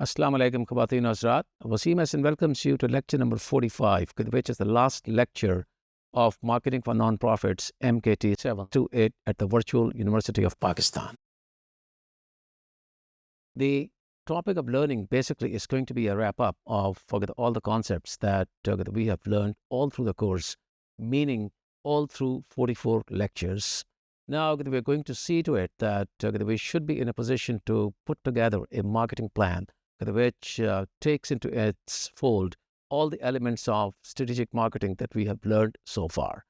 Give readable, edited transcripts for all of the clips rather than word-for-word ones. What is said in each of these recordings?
Assalamu alaikum, Khawateen Hazrat. Waseem Ahsan welcomes you to lecture number 45, which is the last lecture of Marketing for Nonprofits MKT728 at the Virtual University of Pakistan. The topic of learning basically is going to be a wrap-up of all the concepts that we have learned all through the course, meaning all through 44 lectures. Now, we're going to see to it that we should be in a position to put together a marketing plan which takes into its fold all the elements of strategic marketing that we have learned so far.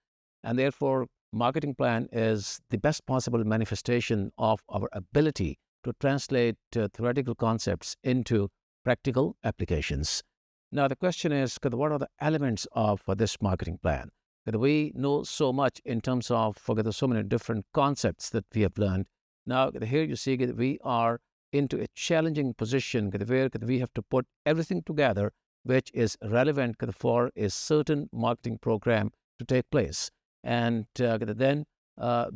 And therefore, marketing plan is the best possible manifestation of our ability to translate theoretical concepts into practical applications. Now, the question is, what are the elements of this marketing plan? We know so much in terms of so many different concepts that we have learned. Now, here you see that we are into a challenging position where we have to put everything together which is relevant for a certain marketing program to take place and then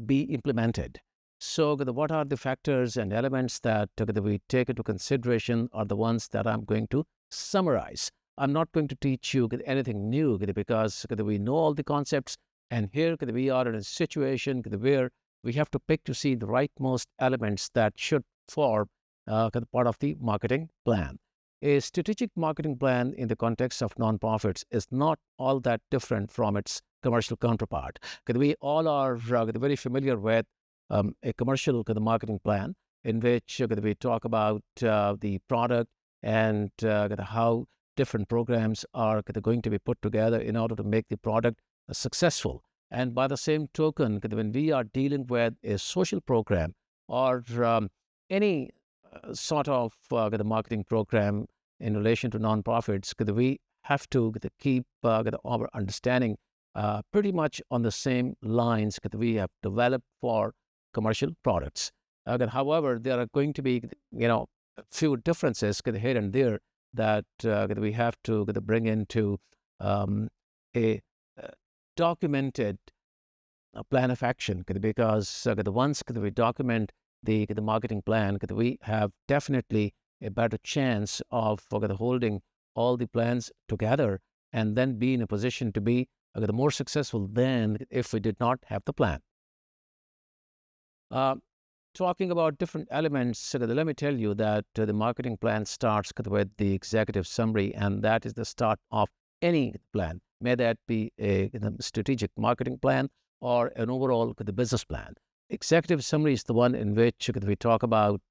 be implemented. So what are the factors and elements that we take into consideration are the ones that I'm going to summarize. I'm not going to teach you anything new because we know all the concepts, and here we are in a situation where we have to pick to see the rightmost elements that should form part of the marketing plan. A strategic marketing plan in the context of nonprofits is not all that different from its commercial counterpart. We all are very familiar with a commercial marketing plan in which we talk about the product and how different programs are going to be put together in order to make the product successful. And by the same token, when we are dealing with a social program or any sort of the marketing program in relation to nonprofits, we have to keep our understanding pretty much on the same lines that we have developed for commercial products. However, there are going to be a few differences here and there that we have to bring into a documented plan of action, because once we document the marketing plan, we have definitely a better chance of holding all the plans together and then be in a position to be more successful than if we did not have the plan. Talking about different elements, let me tell you that the marketing plan starts with the executive summary, and that is the start of any plan, may that be a strategic marketing plan or an overall business plan. Executive summary is the one in which we talk about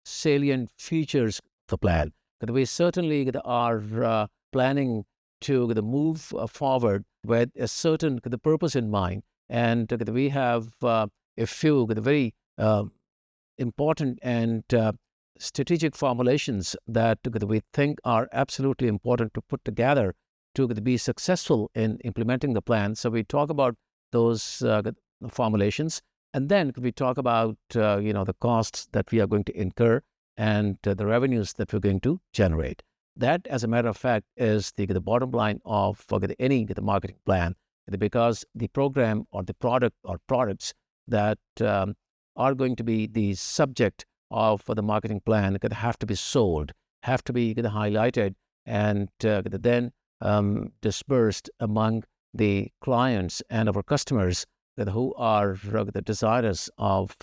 salient features of the plan. We certainly are planning to move forward with a certain purpose in mind, and we have a few very important and strategic formulations that we think are absolutely important to put together to be successful in implementing the plan. So we talk about those formulations, and then we talk about the costs that we are going to incur and the revenues that we're going to generate. That, as a matter of fact, is the bottom line of any marketing plan, because the program or the product or products that are going to be the subject of the marketing plan have to be sold, have to be highlighted, and then dispersed among the clients and our customers who are the desirous of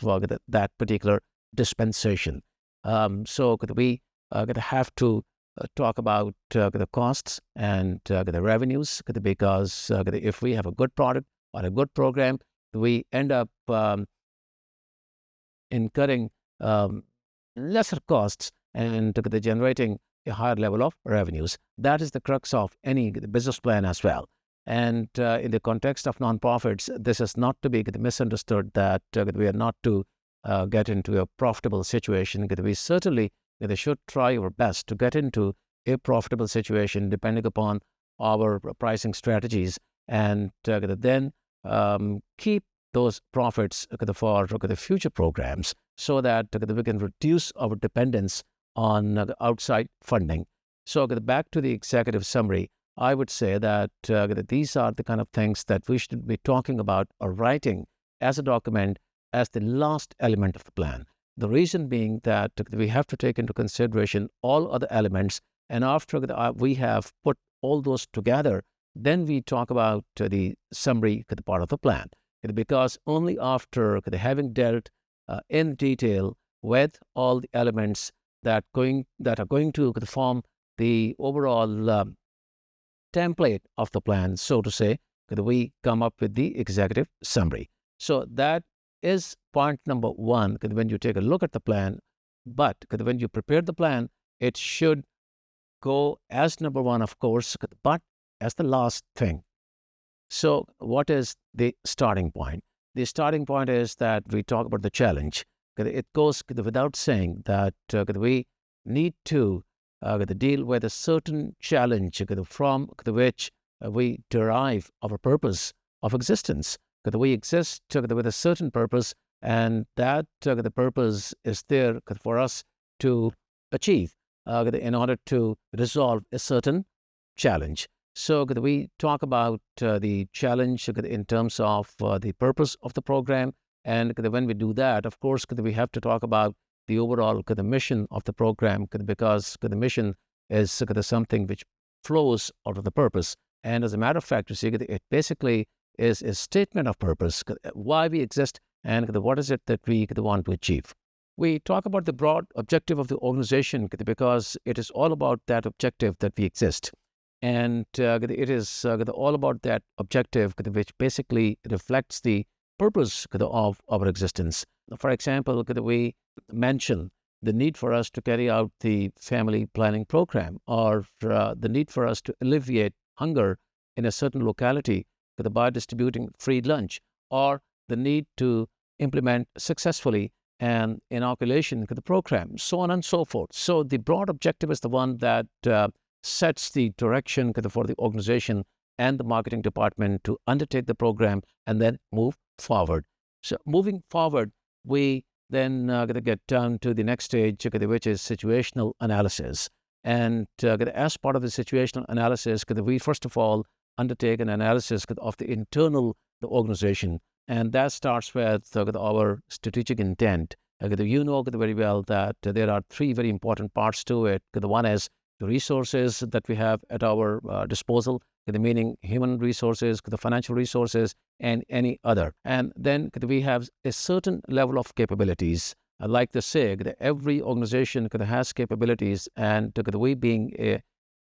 that particular dispensation. So we have to talk about the costs and the revenues, because if we have a good product or a good program, we end up incurring lesser costs and generating a higher level of revenues. That is the crux of any business plan as well. And in the context of nonprofits, this is not to be misunderstood that we are not to get into a profitable situation. We certainly should try our best to get into a profitable situation depending upon our pricing strategies, and then keep those profits for the future programs, so that we can reduce our dependence on outside funding. So back to the executive summary, I would say that these are the kind of things that we should be talking about or writing as a document as the last element of the plan. The reason being that we have to take into consideration all other elements, and after we have put all those together, then we talk about the summary part of the plan. Because only after having dealt in detail with all the elements that are going to form the overall template of the plan, so to say, we come up with the executive summary. So that is point number one when you take a look at the plan. But when you prepare the plan, it should go as number one, of course, but as the last thing. So what is the starting point? The starting point is that we talk about the challenge. It goes without saying that we need to deal with a certain challenge from which we derive our purpose of existence. We exist with a certain purpose, and that the purpose is there for us to achieve in order to resolve a certain challenge. So we talk about the challenge in terms of the purpose of the program, and when we do that, of course, we have to talk about the overall mission of the program, because the mission is something which flows out of the purpose. And as a matter of fact, you see, it basically is a statement of purpose, why we exist, and what is it that we want to achieve. We talk about the broad objective of the organization because it is all about that objective that we exist. And it is all about that objective which basically reflects the purpose of our existence. For example, we mention the need for us to carry out the family planning program, or the need for us to alleviate hunger in a certain locality by distributing free lunch, or the need to implement successfully an inoculation program, so on and so forth. So the broad objective is the one that sets the direction for the organization and the marketing department to undertake the program and then move forward. So moving forward, we then get down to the next stage, which is situational analysis. And as part of the situational analysis, we first of all undertake an analysis of the internal organization, and that starts with our strategic intent. You know very well that there are three very important parts to it. The one is the resources that we have at our disposal, meaning human resources, the financial resources, and any other. And then we have a certain level of capabilities. Like they say, every organization has capabilities, and we being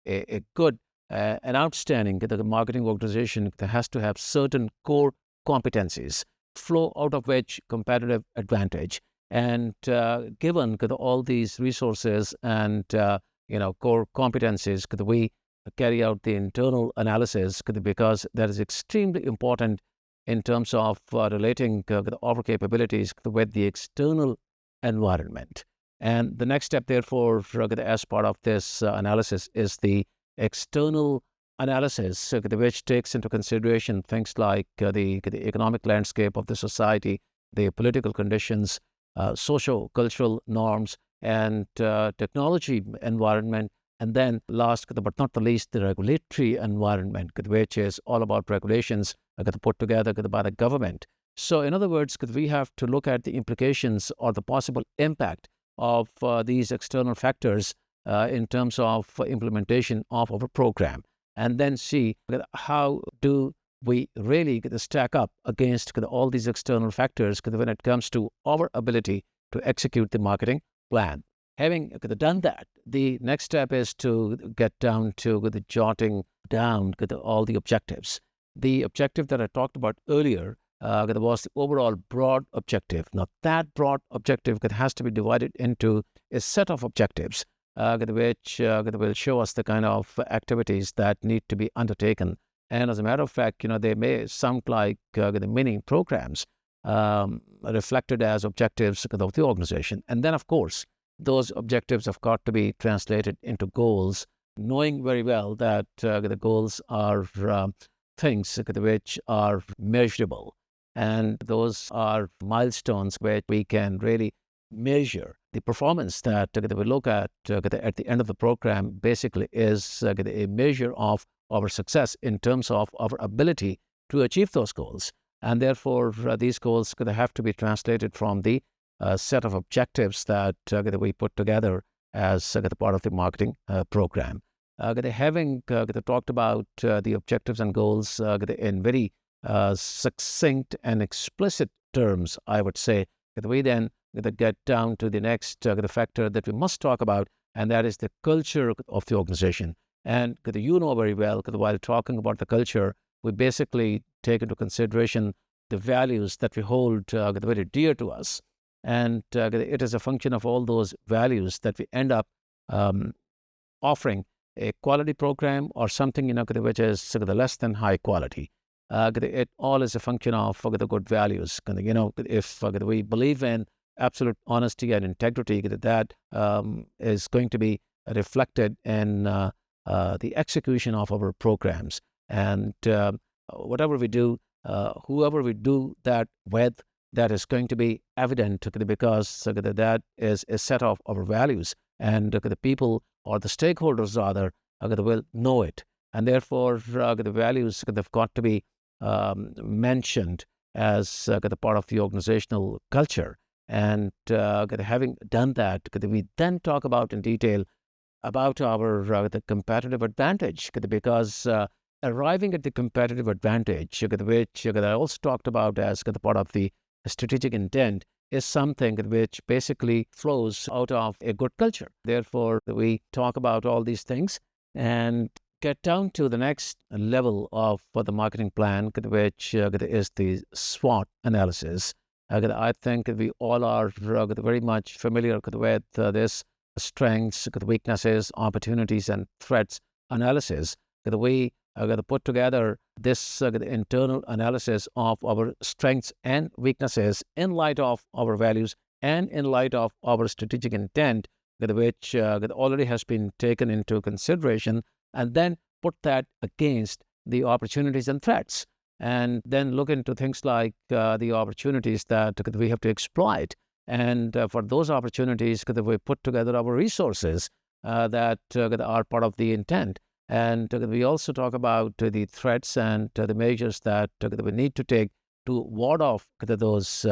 a good, an outstanding marketing organization has to have certain core competencies, flow out of which competitive advantage. And given all these resources and core competencies, we carry out the internal analysis because that is extremely important in terms of relating our capabilities with the external environment. And the next step, therefore, as part of this analysis is the external analysis, which takes into consideration things like the economic landscape of the society, the political conditions, socio-cultural norms, and technology environment. And then last but not the least, the regulatory environment, which is all about regulations put together by the government. So in other words, we have to look at the implications or the possible impact of these external factors in terms of implementation of our program, and then see how do we really stack up against all these external factors when it comes to our ability to execute the marketing plan. Having done that, the next step is to get down to the jotting down all the objectives. The objective that I talked about earlier was the overall broad objective. Now, that broad objective has to be divided into a set of objectives which will show us the kind of activities that need to be undertaken. And as a matter of fact, they may sound like the mini programs reflected as objectives of the organization. And then, of course, those objectives have got to be translated into goals, knowing very well that the goals are things which are measurable. And those are milestones where we can really measure the performance that we look at the end of the program. Basically is a measure of our success in terms of our ability to achieve those goals. And therefore, these goals have to be translated from the set of objectives that we put together as the part of the marketing program. Having talked about the objectives and goals in very succinct and explicit terms, I would say that we then get down to the next factor that we must talk about, and that is the culture of the organization. And you know very well, while talking about the culture, we basically take into consideration the values that we hold very dear to us. And it is a function of all those values that we end up offering a quality program or something which is less than high quality. It all is a function of the good values. If we believe in absolute honesty and integrity, that is going to be reflected in the execution of our programs. And whatever we do, whoever we do that with, that is going to be evident because that is a set of our values, and the people or the stakeholders rather will know it, and therefore the values have got to be mentioned as the part of the organizational culture. And having done that, we then talk about in detail about our the competitive advantage, because arriving at the competitive advantage, which I also talked about as the part of the strategic intent, is something which basically flows out of a good culture. Therefore, we talk about all these things and get down to the next level of the marketing plan, which is the SWOT analysis. I think we all are very much familiar with this strengths, weaknesses, opportunities, and threats analysis. We put together this internal analysis of our strengths and weaknesses in light of our values and in light of our strategic intent, which already has been taken into consideration, and then put that against the opportunities and threats, and then look into things like the opportunities that we have to exploit. And for those opportunities, we put together our resources that are part of the intent. And we also talk about the threats and the measures that we need to take to ward off those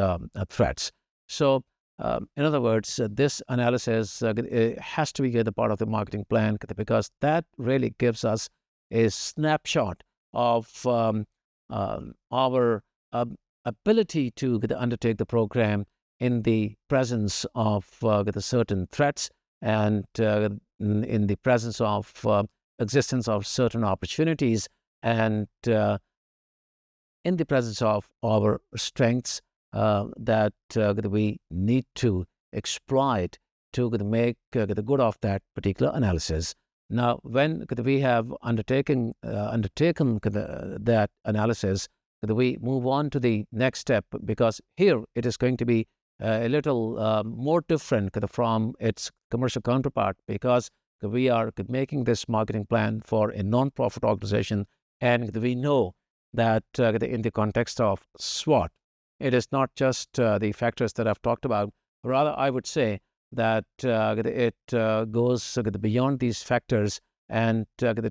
threats. So, in other words, this analysis has to be the part of the marketing plan, because that really gives us a snapshot of our ability to undertake the program in the presence of the certain threats, and in the presence of existence of certain opportunities, and in the presence of our strengths that we need to exploit to make the good of that particular analysis. Now, when we have undertaken that analysis, we move on to the next step, because here it is going to be a little more different from its commercial counterpart, because we are making this marketing plan for a non-profit organization, and we know that in the context of SWOT, it is not just the factors that I've talked about. Rather, I would say that it goes beyond these factors, and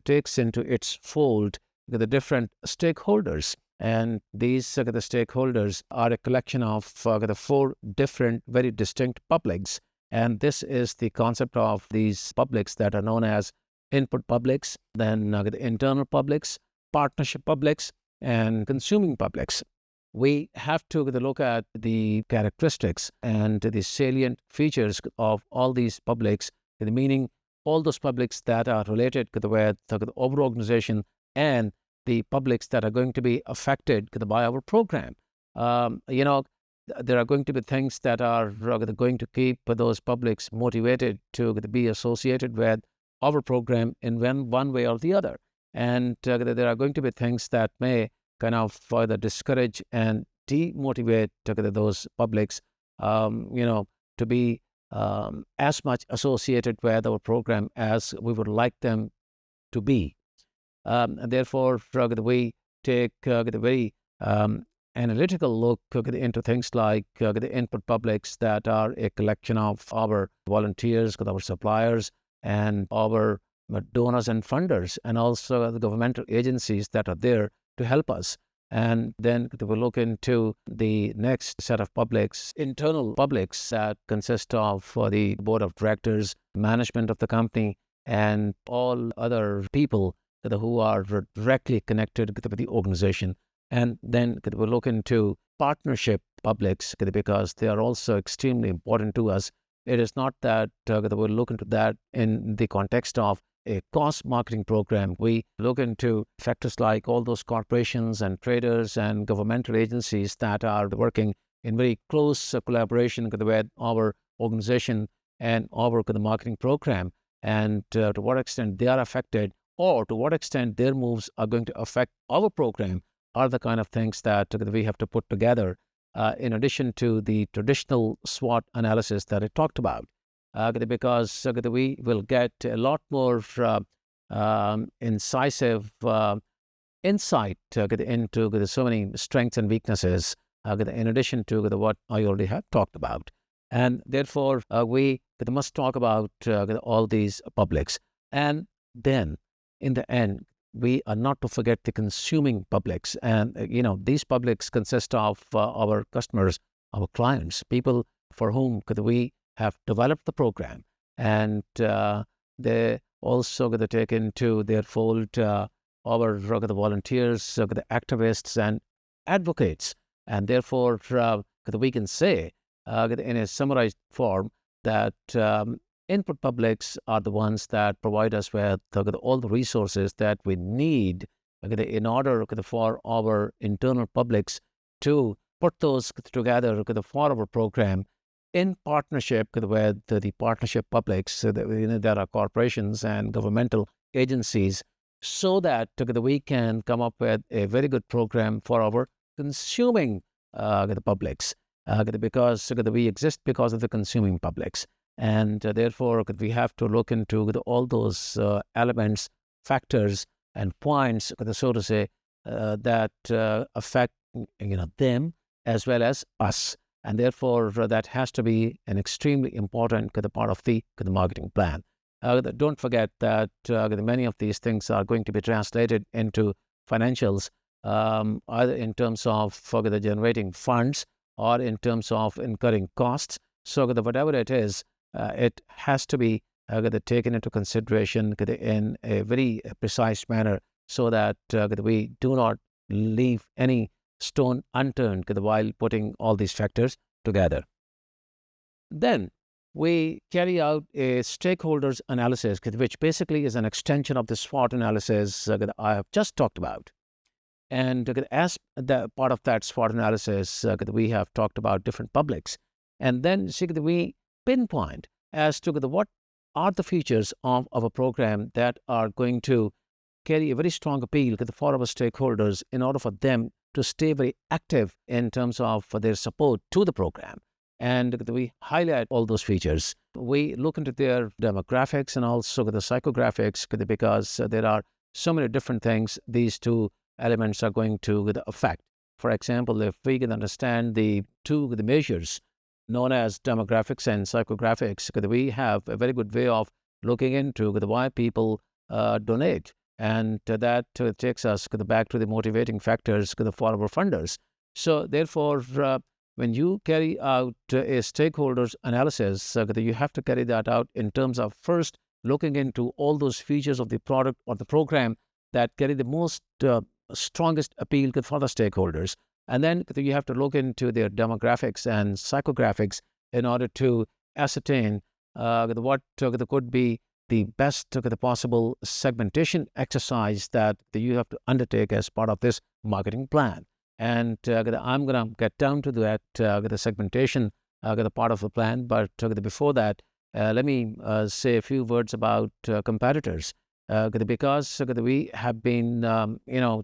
takes into its fold the different stakeholders. And these the stakeholders are a collection of the four different, very distinct publics. And this is the concept of these publics that are known as input publics, then the internal publics, partnership publics, and consuming publics. We have to look at the characteristics and the salient features of all these publics, meaning all those publics that are related with the overall organization, and the publics that are going to be affected by our program. There are going to be things that are going to keep those publics motivated to be associated with our program in one way or the other. And there are going to be things that may kind of further discourage and demotivate those publics, to be as much associated with our program as we would like them to be. And therefore, we take the very analytical look into things like the input publics that are a collection of our volunteers, our suppliers, and our donors and funders, and also the governmental agencies that are there to help us. And then we'll look into the next set of publics, internal publics that consist of the board of directors, management of the company, and all other people who are directly connected with the organization. And then we'll look into partnership publics because they are also extremely important to us. It is not that we'll look into that in the context of a cost marketing program. We look into factors like all those corporations and traders and governmental agencies that are working in very close collaboration with our organization and our marketing program, and to what extent they are affected or to what extent their moves are going to affect our program are the kind of things that we have to put together in addition to the traditional SWOT analysis that I talked about. Because we will get a lot more incisive insight into so many strengths and weaknesses in addition to what I already have talked about. And therefore, we must talk about all these publics. And then, in the end, we are not to forget the consuming publics. And, these publics consist of our customers, our clients, people for whom we have developed the program. And they also take into their fold our volunteers, the activists and advocates. And therefore, we can say in a summarized form that input publics are the ones that provide us with all the resources that we need in order for our internal publics to put those together for our program in partnership with the partnership publics. There are corporations and governmental agencies, so that we can come up with a very good program for our consuming the publics, because we exist because of the consuming publics. And therefore, we have to look into all those elements, factors, and points, so to say, that affect them as well as us. And therefore, that has to be an extremely important part of the marketing plan. Don't forget that many of these things are going to be translated into financials, either in terms of generating funds or in terms of incurring costs. So whatever it is, it has to be taken into consideration in a very precise manner, so that we do not leave any stone unturned while putting all these factors together. Then we carry out a stakeholders analysis, which basically is an extension of the SWOT analysis that I have just talked about. And as the part of that SWOT analysis, we have talked about different publics. And then we pinpoint as to what are the features of our program that are going to carry a very strong appeal for our stakeholders in order for them to stay very active in terms of their support to the program. And we highlight all those features. We look into their demographics and also the psychographics, because there are so many different things these two elements are going to affect. For example, if we can understand the measures known as demographics and psychographics, we have a very good way of looking into why people donate. And that takes us back to the motivating factors for our funders. So therefore, when you carry out a stakeholders analysis, you have to carry that out in terms of first looking into all those features of the product or the program that carry the most strongest appeal for the stakeholders. And then you have to look into their demographics and psychographics in order to ascertain what could be the best the possible segmentation exercise that you have to undertake as part of this marketing plan. And I'm going to get down to that the segmentation the part of the plan. But before that, let me say a few words about competitors, because we have been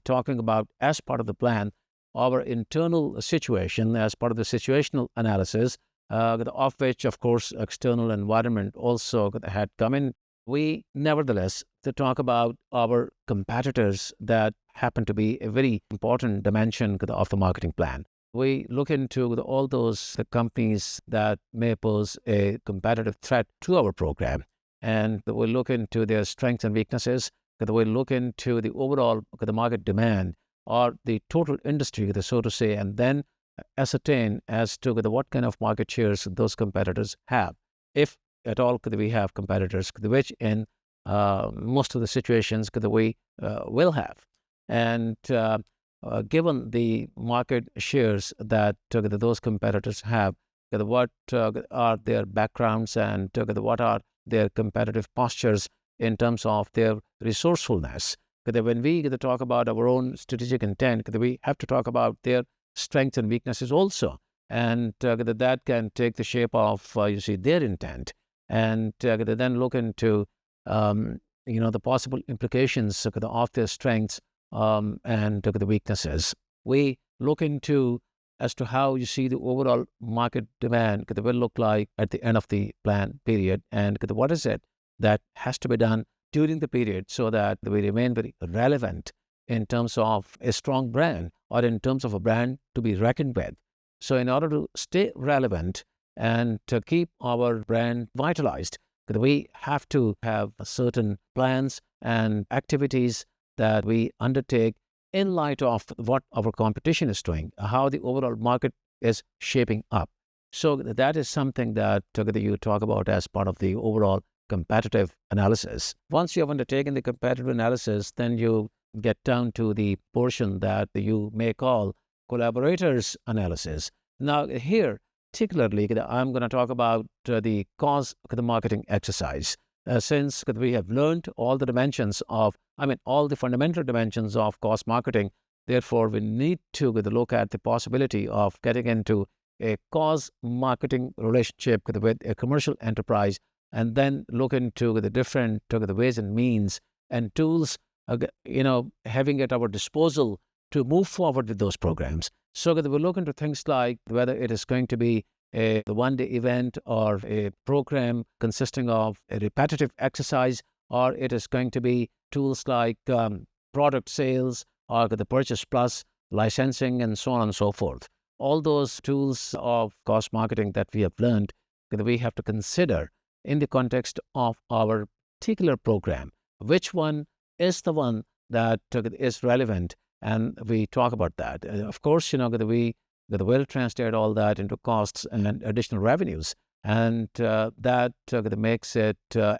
talking about, as part of the plan, our internal situation as part of the situational analysis, of which, of course, external environment also had come in. We nevertheless to talk about our competitors that happen to be a very important dimension of the marketing plan. We look into all those companies that may pose a competitive threat to our program, and we'll look into their strengths and weaknesses. We'll look into the overall the market demand, or the total industry, so to say, and then ascertain as to what kind of market shares those competitors have, if at all we have competitors, which in most of the situations we will have. And given the market shares that those competitors have, what are their backgrounds, and what are their competitive postures in terms of their resourcefulness. When we talk about our own strategic intent, we have to talk about their strengths and weaknesses also. And that can take the shape of, their intent. And then look into, the possible implications of their strengths and the weaknesses. We look into as to how the overall market demand will look like at the end of the plan period, and what is it that has to be done during the period so that we remain very relevant in terms of a strong brand, or in terms of a brand to be reckoned with. So in order to stay relevant and to keep our brand vitalized, we have to have certain plans and activities that we undertake in light of what our competition is doing, how the overall market is shaping up. So that is something that you talk about as part of the overall competitive analysis. Once you have undertaken the competitive analysis, then you get down to the portion that you may call collaborators analysis. Now here, particularly, I'm going to talk about the cause of the marketing exercise. Since we have learned all the dimensions of, all the fundamental dimensions of cost marketing, therefore we need to look at the possibility of getting into a cause marketing relationship with a commercial enterprise, and then look into the different the ways and means and tools, having at our disposal to move forward with those programs. So that we look into things like whether it is going to be a one-day event, or a program consisting of a repetitive exercise, or it is going to be tools like product sales, or the purchase plus licensing, and so on and so forth. All those tools of cost marketing that we have learned, that we have to consider in the context of our particular program, which one is the one that is relevant, and we talk about that. Of course, that we will translate all that into costs and additional revenues, and that makes it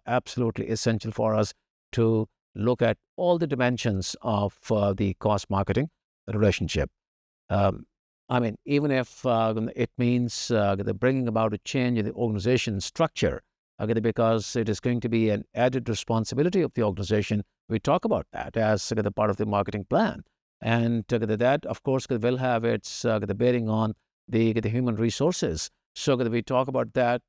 absolutely essential for us to look at all the dimensions of the cost marketing relationship. Even if it means bringing about a change in the organization structure, because it is going to be an added responsibility of the organization, we talk about that as the part of the marketing plan. And that, of course, will have its bearing on the human resources. So we talk about that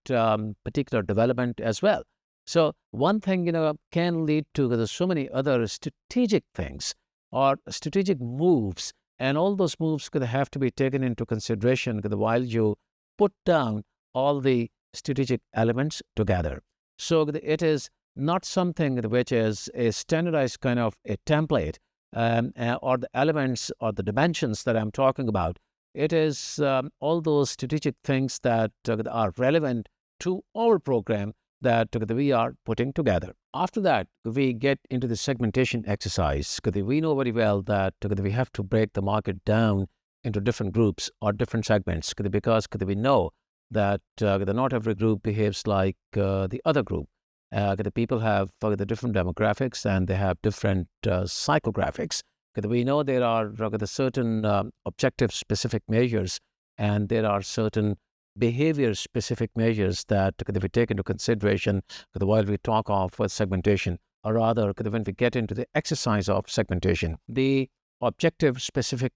particular development as well. So one thing, can lead to so many other strategic things or strategic moves, and all those moves have to be taken into consideration while you put down all the strategic elements together. So it is not something which is a standardized kind of a template, or the elements or the dimensions that I'm talking about. It is all those strategic things that are relevant to our program that we are putting together. After that, we get into the segmentation exercise. We know very well that we have to break the market down into different groups or different segments, because we know that not every group behaves like the other group. The people have the different demographics, and they have different psychographics. We know there are the certain objective-specific measures, and there are certain behavior-specific measures that we take into consideration while we talk of segmentation, or rather when we get into the exercise of segmentation. The objective-specific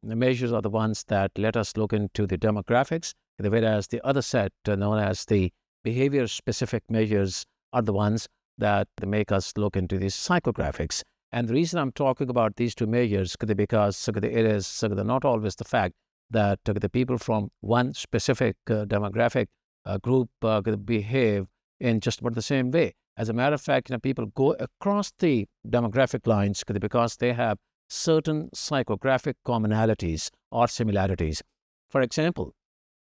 measures are the ones that let us look into the demographics, whereas the other set, known as the behavior-specific measures, are the ones that make us look into the psychographics. And the reason I'm talking about these two measures is because it is not always the fact that the people from one specific demographic group behave in just about the same way. As a matter of fact, people go across the demographic lines because they have certain psychographic commonalities or similarities. For example,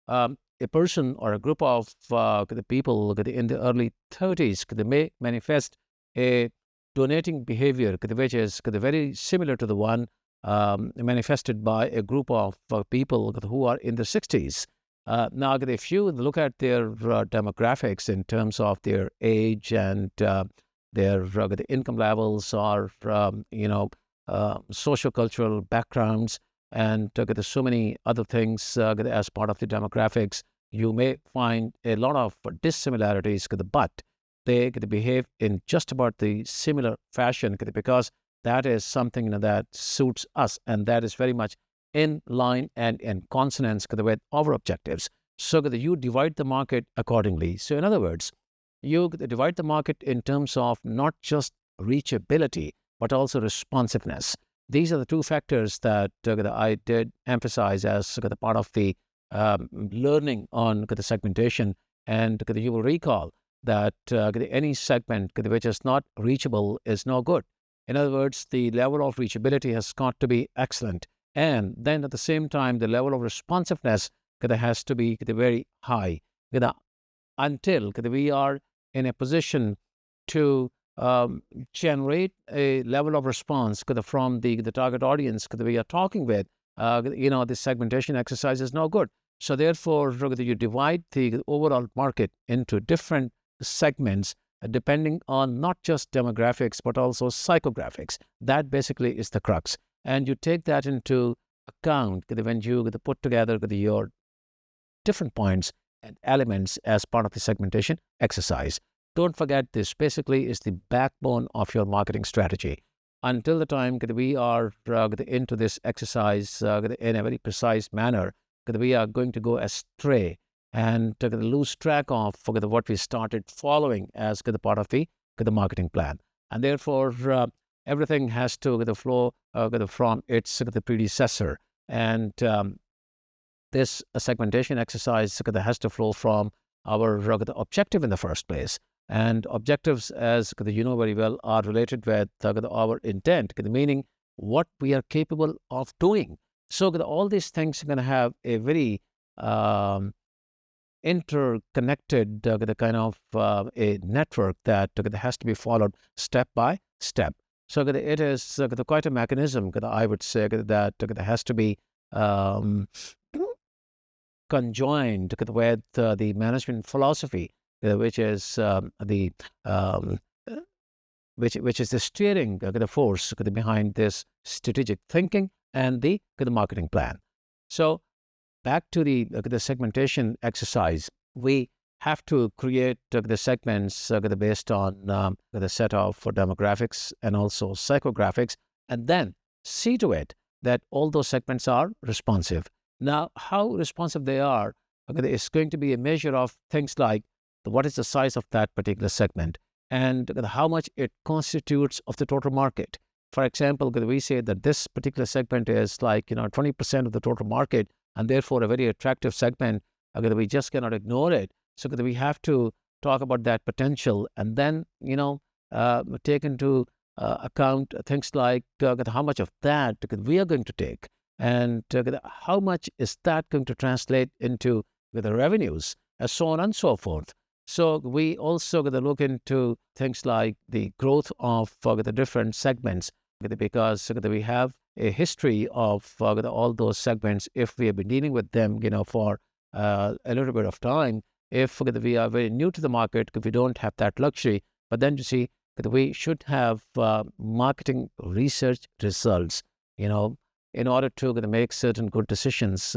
a person or a group of the people in the early 30s may manifest a donating behavior which is very similar to the one manifested by a group of people who are in their 60s. Now, if you look at their demographics in terms of their age and their the income levels or socio-cultural backgrounds, and there's so many other things as part of the demographics, you may find a lot of dissimilarities, but they behave in just about the similar fashion because that is something that suits us, and that is very much in line and in consonance with our objectives. So you divide the market accordingly. So in other words, you divide the market in terms of not just reachability, but also responsiveness. These are the two factors that I did emphasize as the part of the learning on the segmentation. And you will recall that any segment which is not reachable is no good. In other words, the level of reachability has got to be excellent. And then at the same time, the level of responsiveness has to be very high until we are in a position to generate a level of response from the target audience that we are talking with. This segmentation exercise is no good. So therefore, you divide the overall market into different segments depending on not just demographics, but also psychographics. That basically is the crux. And you take that into account when you put together your different points and elements as part of the segmentation exercise. Don't forget, this basically is the backbone of your marketing strategy. Until the time we are into this exercise in a very precise manner, we are going to go astray and lose track of what we started following as the part of the marketing plan. And therefore, everything has to flow from its predecessor. And this segmentation exercise has to flow from our objective in the first place. And objectives, as you know very well, are related with our intent, meaning what we are capable of doing. So all these things are going to have a very interconnected kind of a network that has to be followed step by step. So it is quite a mechanism, I would say, that has to be conjoined with the management philosophy, which is which is the steering the force behind this strategic thinking and the marketing plan. So back to the segmentation exercise, we have to create the segments based on the set of demographics and also psychographics, and then see to it that all those segments are responsive. Now, how responsive they are is going to be a measure of things like what is the size of that particular segment and how much it constitutes of the total market. For example, we say that this particular segment is like 20% of the total market, and therefore a very attractive segment. We just cannot ignore it. So we have to talk about that potential, and then take into account things like how much of that we are going to take, and how much is that going to translate into the revenues, and so on and so forth. So we also look into things like the growth of the different segments, because we have a history of all those segments. If we have been dealing with them for a little bit of time, if we are very new to the market, we don't have that luxury. But then you see that we should have marketing research results, in order to make certain good decisions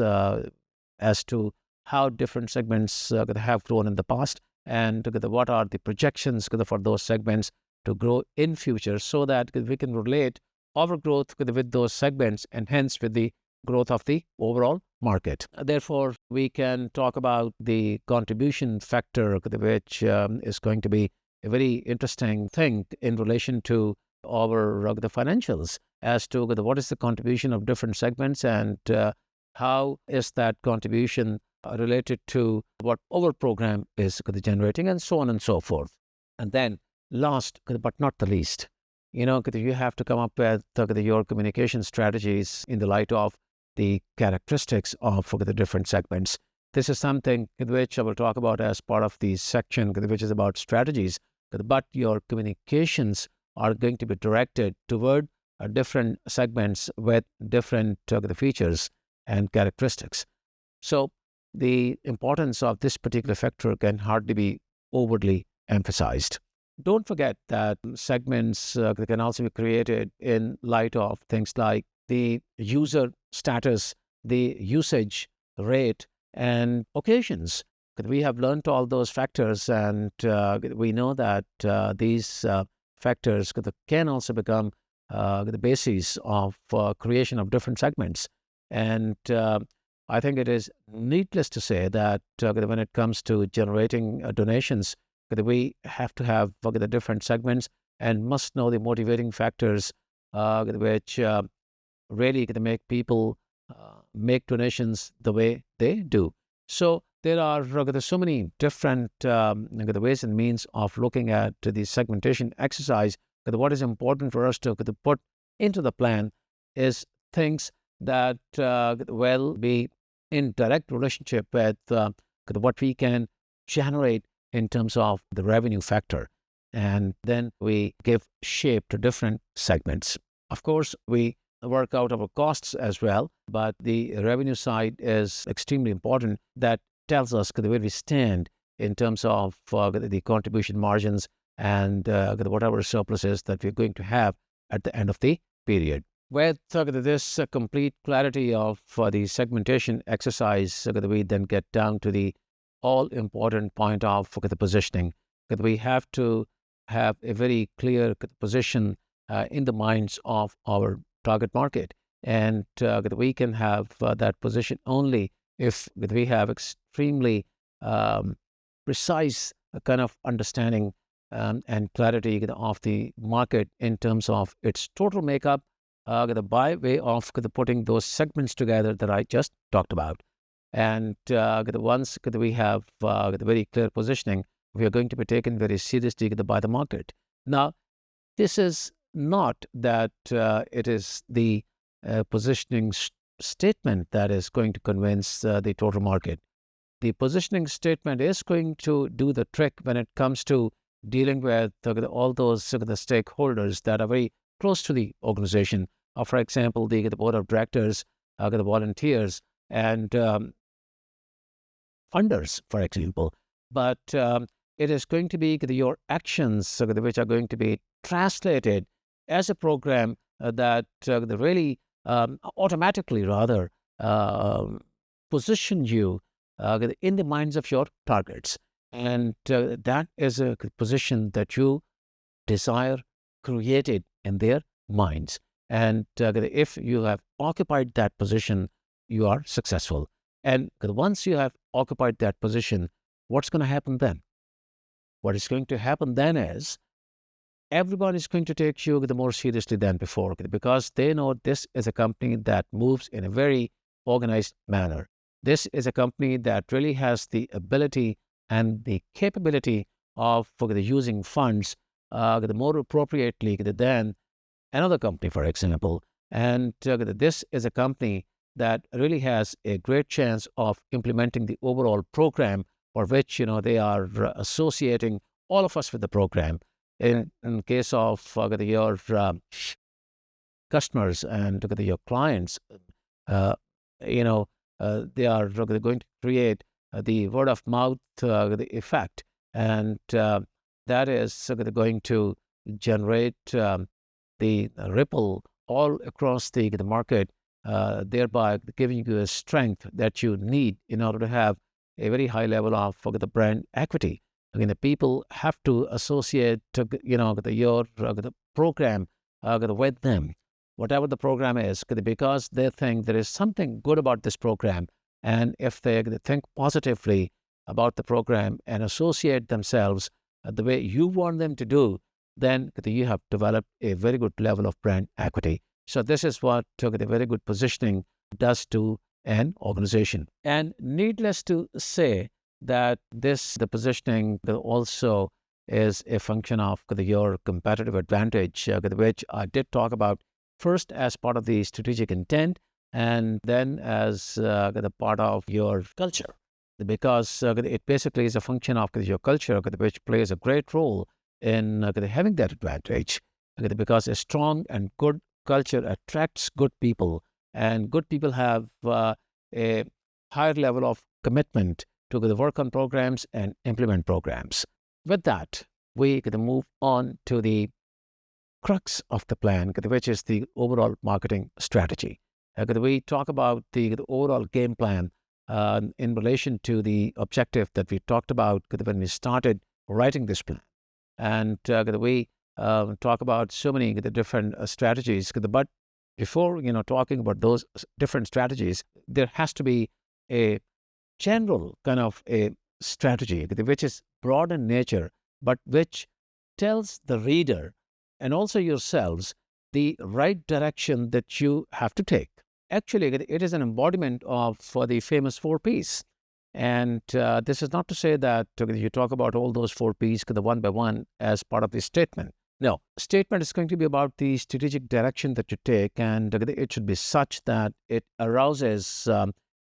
as to how different segments have grown in the past, and what are the projections for those segments to grow in future, so that we can relate our growth with those segments and hence with the growth of the overall market. Therefore, we can talk about the contribution factor, which is going to be a very interesting thing in relation to our the financials, as to what is the contribution of different segments and how is that contribution related to what our program is generating, and so on and so forth. And then last but not the least, you have to come up with your communication strategies in the light of the characteristics of the different segments. This is something which I will talk about as part of the section which is about strategies, but your communications are going to be directed toward different segments with different the features and characteristics. So the importance of this particular factor can hardly be overly emphasized. Don't forget that segments that can also be created in light of things like the user status, the usage rate, and occasions. We have learned all those factors, and we know that these factors can also become the basis of creation of different segments. And I think it is needless to say that when it comes to generating donations, we have to have the different segments and must know the motivating factors which really make people make donations the way they do. So there are so many different ways and means of looking at the segmentation exercise. What is important for us to put into the plan is things that will be in direct relationship with what we can generate in terms of the revenue factor. And then we give shape to different segments. Of course, we work out our costs as well, but the revenue side is extremely important. That tells us where we stand in terms of the contribution margins and whatever surpluses that we're going to have at the end of the period. With this complete clarity of the segmentation exercise, we then get down to the all-important point of the positioning. We have to have a very clear position in the minds of our target market, and we can have that position only if we have extremely precise kind of understanding and clarity of the market in terms of its total makeup by way of putting those segments together that I just talked about. And once we have the very clear positioning, we are going to be taken very seriously by the market. Now, this is not that it is the positioning statement that is going to convince the total market. The positioning statement is going to do the trick when it comes to dealing with all those the stakeholders that are very close to the organization. For example, the board of directors, the volunteers, and funders, for example. But it is going to be your actions which are going to be translated as a program that really automatically rather position you in the minds of your targets. And that is a position that you desire created in their minds. And if you have occupied that position, you are successful. And once you have occupied that position, what's going to happen then? What is going to happen then is everyone is going to take you more seriously than before, because they know this is a company that moves in a very organized manner. This is a company that really has the ability and the capability of using funds more appropriately than another company, for example. And this is a company that really has a great chance of implementing the overall program for which they are associating all of us with the program. In case of your customers and your clients, they are going to create the word of mouth the effect, and that is going to generate the ripple all across the market, thereby giving you a strength that you need in order to have a very high level of the brand equity. Again, the people have to associate your program with them, whatever the program is, because they think there is something good about this program. And if they think positively about the program and associate themselves the way you want them to do, then you have developed a very good level of brand equity. So this is what the very good positioning does to an organization. And needless to say that the positioning also is a function of your competitive advantage, which I did talk about first as part of the strategic intent, and then as the part of your culture, because it basically is a function of your culture, which plays a great role in having that advantage, because a strong and good culture attracts good people, and good people have a higher level of commitment to the work on programs and implement programs. With that, we can move on to the crux of the plan, which is the overall marketing strategy. We talk about the overall game plan in relation to the objective that we talked about when we started writing this plan. And we talk about so many the different strategies. But before talking about those different strategies, there has to be a general kind of a strategy which is broad in nature, but which tells the reader and also yourselves the right direction that you have to take. Actually, it is an embodiment of for the famous 4 Ps. And this is not to say that you talk about all those 4 Ps the one by one as part of the statement. No, statement is going to be about the strategic direction that you take, and it should be such that it arouses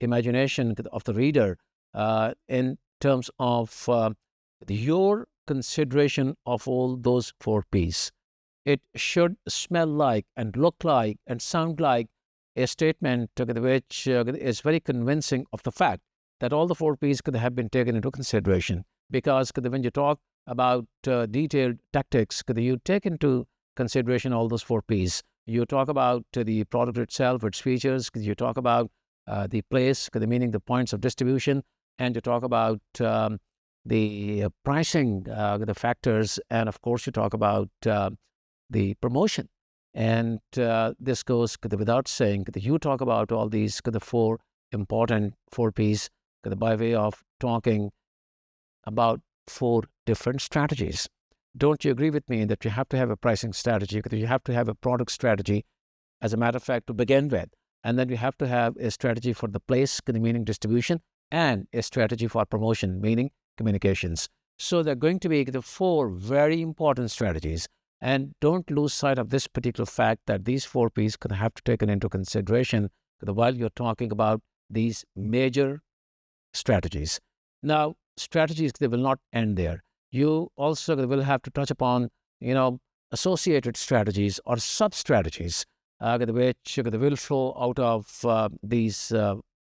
imagination of the reader in terms of your consideration of all those 4 Ps. It should smell like and look like and sound like a statement which is very convincing of the fact that all the 4 Ps could have been taken into consideration. Because when you talk about detailed tactics, you take into consideration all those 4 Ps. You talk about the product itself, its features. You talk about the place, meaning the points of distribution, and you talk about the pricing, the factors, and of course you talk about the promotion. And this goes without saying that you talk about all these the 4 Ps by way of talking about 4 different strategies. Don't you agree with me that you have to have a pricing strategy, you have to have a product strategy, as a matter of fact, to begin with, and then you have to have a strategy for the place, meaning distribution, and a strategy for promotion, meaning communications. So they're going to be the 4 very important strategies. And don't lose sight of this particular fact that these 4 Ps could have to be taken into consideration while you're talking about these major strategies. Now, strategies, they will not end there. You also will have to touch upon, associated strategies or sub-strategies, which will flow out of these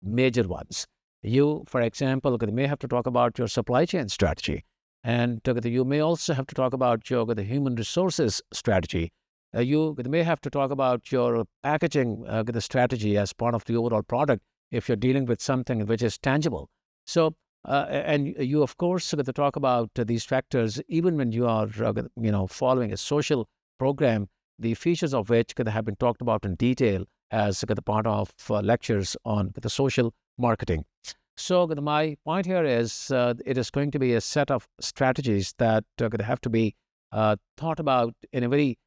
major ones. You, for example, may have to talk about your supply chain strategy. And you may also have to talk about your the human resources strategy. You may have to talk about your packaging the strategy as part of the overall product if you're dealing with something which is tangible. So, and you, of course, to talk about these factors even when you are, following a social program, the features of which have been talked about in detail as the part of lectures on the social marketing. So my point here is it is going to be a set of strategies that have to be thought about in a very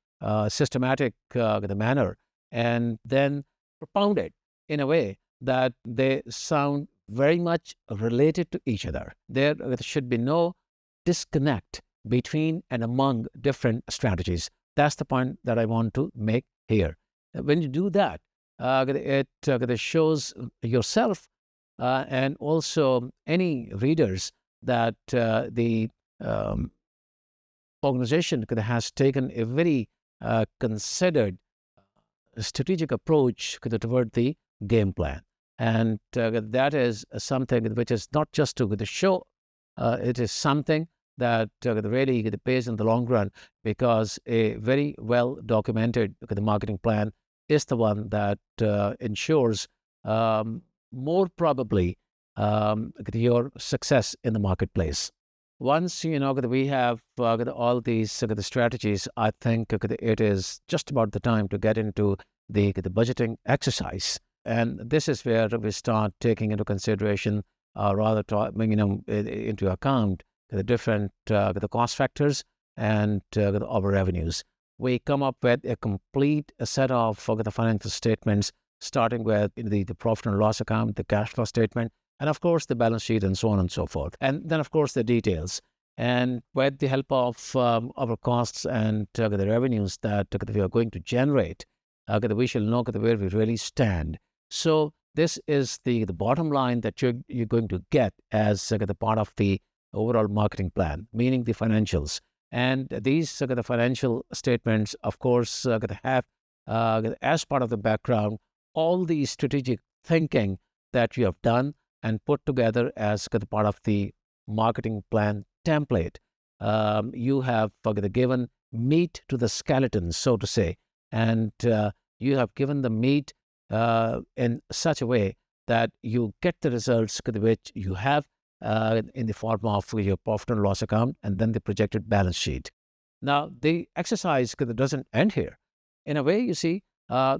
systematic manner, and then propounded in a way that they sound very much related to each other. There should be no disconnect between and among different strategies. That's the point that I want to make here. When you do that, it shows yourself and also any readers that the organization has taken a very considered strategic approach toward the game plan. And that is something which is not just to show, it is something that really pays in the long run, because a very well documented marketing plan is the one that ensures more probably your success in the marketplace. Once that we have all these strategies, I think it is just about the time to get into the budgeting exercise. And this is where we start taking into consideration, into account the different the cost factors and our revenues. We come up with a complete set of the financial statements, starting with the profit and loss account, the cash flow statement, and of course the balance sheet, and so on and so forth. And then of course the details. And with the help of our costs and the revenues that we are going to generate, we shall know where we really stand. So this is the bottom line that you're going to get as the part of the overall marketing plan, meaning the financials. And these the financial statements, of course, have as part of the background, all the strategic thinking that you have done and put together as part of the marketing plan template. You have given meat to the skeleton, so to say, and you have given the meat in such a way that you get the results which you have in the form of your profit and loss account and then the projected balance sheet. Now, the exercise doesn't end here. In a way, you see,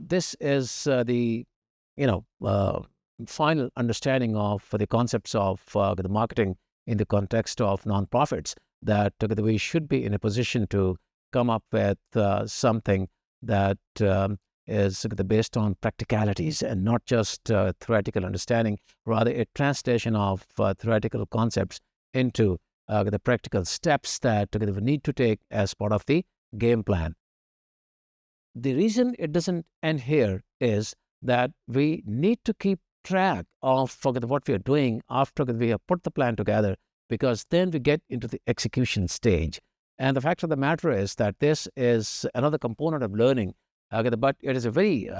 this is the you know uh, final understanding of the concepts of the marketing in the context of nonprofits, that we should be in a position to come up with something that is based on practicalities and not just theoretical understanding, rather a translation of theoretical concepts into the practical steps that we need to take as part of the game plan. The reason it doesn't end here is that we need to keep track of what we are doing after we have put the plan together, because then we get into the execution stage. And the fact of the matter is that this is another component of learning, but it is a very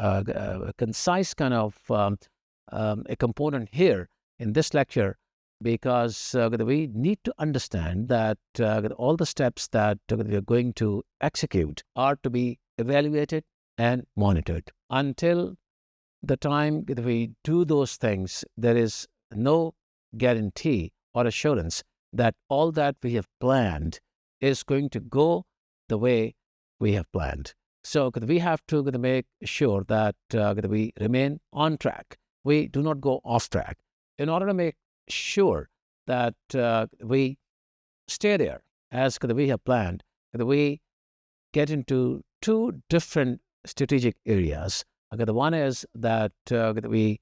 concise kind of a component here in this lecture, because we need to understand that all the steps that we are going to execute are to be evaluated and monitored. Until the time that we do those things, there is no guarantee or assurance that all that we have planned is going to go the way we have planned. So we have to make sure that we remain on track. We do not go off track. In order to make sure that we stay there as we have planned, we get into two different strategic areas. The one is that we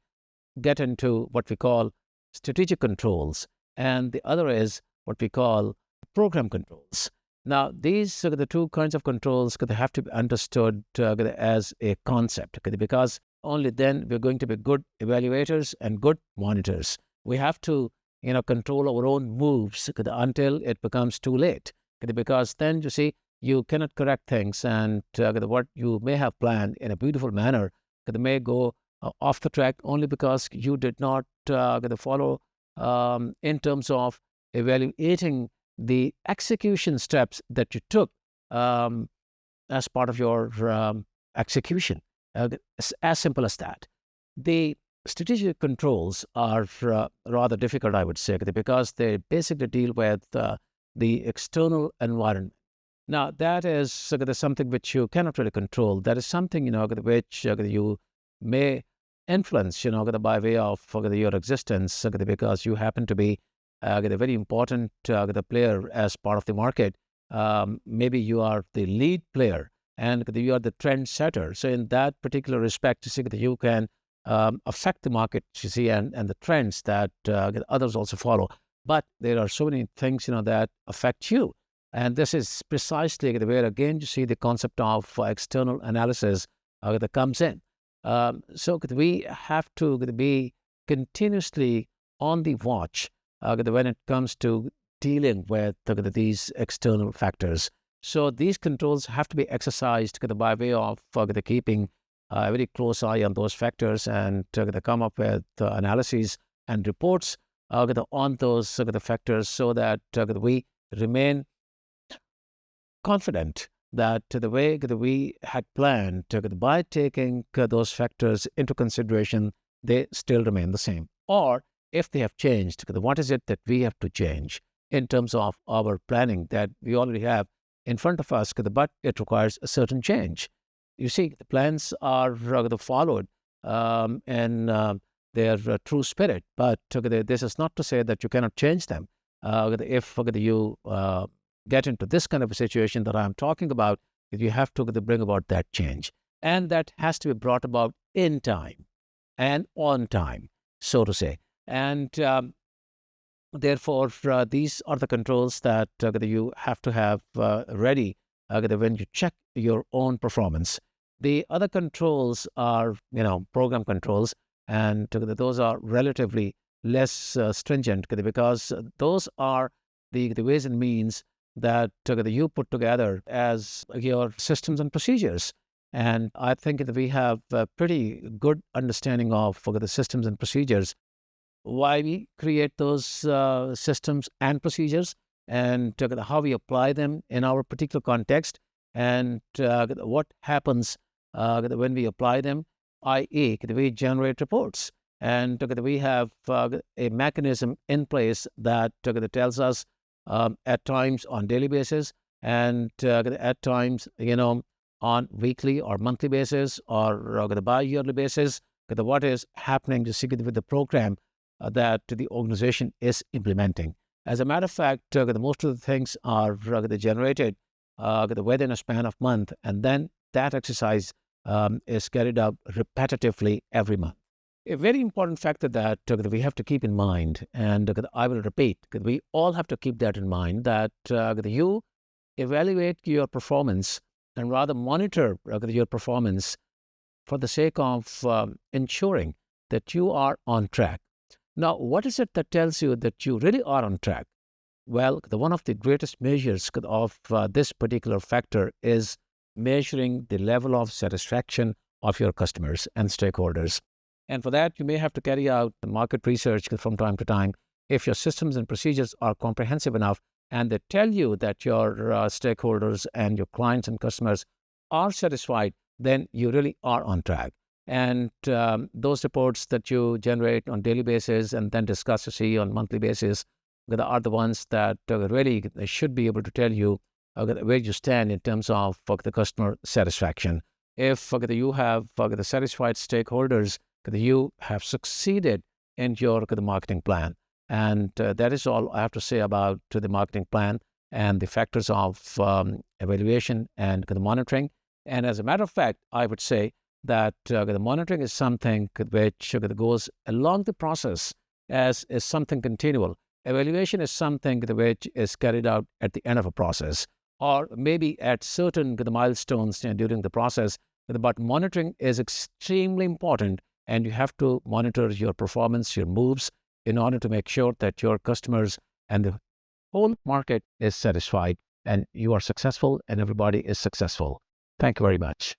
get into what we call strategic controls, and the other is what we call program controls. Now, these are the two kinds of controls that have to be understood as a concept, because only then we're going to be good evaluators and good monitors. We have to, control our own moves until it becomes too late, because then, you see, you cannot correct things, and what you may have planned in a beautiful manner may go off the track only because you did not follow in terms of evaluating the execution steps that you took as part of your execution. As simple as that. The strategic controls are rather difficult, I would say, because they basically deal with the external environment. Now, that is something which you cannot really control. That is something, which you may influence, by way of your existence, because you happen to be a very important player as part of the market. Maybe you are the lead player and you are the trend setter. So in that particular respect, you see that you can affect the market, you see, and the trends that others also follow. But there are so many things, that affect you. And this is precisely where, again, you see the concept of external analysis that comes in. So we have to be continuously on the watch when it comes to dealing with these external factors. So these controls have to be exercised by way of keeping a very close eye on those factors and come up with analyses and reports on those factors, so that we remain confident that the way that we had planned, by taking those factors into consideration, they still remain the same. Or if they have changed, what is it that we have to change in terms of our planning that we already have in front of us, but it requires a certain change. You see, the plans are followed in their true spirit, but this is not to say that you cannot change them. If you get into this kind of a situation that I'm talking about, you have to bring about that change. And that has to be brought about in time and on time, so to say. And therefore, these are the controls that you have to have ready when you check your own performance. The other controls are, program controls, and those are relatively less stringent, because those are the ways and means that you put together as your systems and procedures. And I think that we have a pretty good understanding of the systems and procedures, why we create those systems and procedures, and how we apply them in our particular context, and what happens when we apply them, i.e., we generate reports. And we have a mechanism in place that tells us at times on daily basis, and at times, on weekly or monthly basis, or bi-yearly basis, what is happening with the program that the organization is implementing. As a matter of fact, most of the things are generated within a span of month, and then that exercise is carried out repetitively every month. A very important factor that we have to keep in mind, and I will repeat, we all have to keep that in mind, that you evaluate your performance and rather monitor your performance for the sake of ensuring that you are on track. Now, what is it that tells you that you really are on track? Well, one of the greatest measures of this particular factor is measuring the level of satisfaction of your customers and stakeholders. And for that, you may have to carry out market research from time to time. If your systems and procedures are comprehensive enough and they tell you that your stakeholders and your clients and customers are satisfied, then you really are on track. And those reports that you generate on daily basis and then discuss to see on monthly basis are the ones that really should be able to tell you where you stand in terms of the customer satisfaction. If you have the satisfied stakeholders, you have succeeded in your marketing plan. And that is all I have to say about the marketing plan and the factors of evaluation and monitoring. And as a matter of fact, I would say that the monitoring is something which goes along the process as is something continual. Evaluation is something which is carried out at the end of a process, or maybe at certain milestones during the process. But monitoring is extremely important, and you have to monitor your performance, your moves, in order to make sure that your customers and the whole market is satisfied, and you are successful, and everybody is successful. Thank you very much.